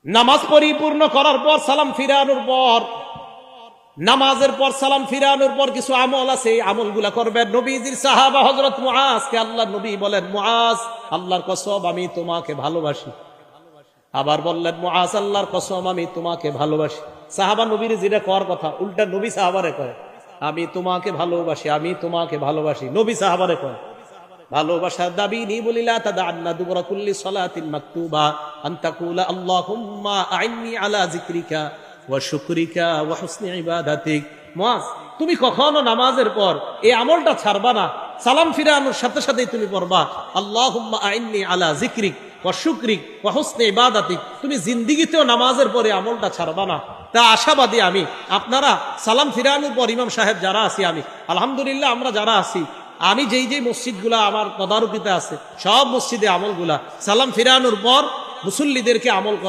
নামাজ পরিপূর্ণ করার পর সালাম ফিরানোর পর, নামাজের পর সালাম ফিরানোর পর কিছু আমল আছে, আমলগুলা করবেন। নবীজির সাহাবা হযরত মুআজকে আল্লাহর নবী বলেন, মুআজ আল্লাহর কসম আমি তোমাকে ভালোবাসি। আবার বললেন, মুআজ আল্লাহর কসম আমি তোমাকে ভালোবাসি। সাহাবা নবীর যেটা করার কথা উল্টা নবী সাহাবারে কয়, আমি তোমাকে ভালোবাসি, আমি তোমাকে ভালোবাসি। নবী সাহাবারে কয় ভালোবাসার দাবি নি বলিলা তাদান্না দুবরা কুল্লি সালাতিন মাকতুবা আন তাকুলা আল্লাহুম্মা আইন্নি আলা যিকরিকা ওয়া শুকরিকা ওয়া হুসনি ইবাদাতিক। মুআজ তুমি কখনো নামাজের পর এই আমলটা ছাড়বা না, সালাম ফিরানোর সাথে সাথেই তুমি পড়বা আল্লাহুম্মা আইন্নি আলা যিকরিক ওয়া শুকরিক ওয়া হুসনি ইবাদাতিক। তুমি জিন্দেগিতেও নামাজের পরে আমলটা ছাড়বা না। তা আশাবাদী আমি, আপনারা সালাম ফিরানোর পর ইমাম সাহেব যারা আছি, আমি আলহামদুলিল্লাহ আমরা যারা আছি, আমি যেই যেই মসজিদগুলা আমার তদারকিতে আছে সব মসজিদে আমলগুলা সালাম ফিরানোর পর মুসল্লিদেরকে আমল করা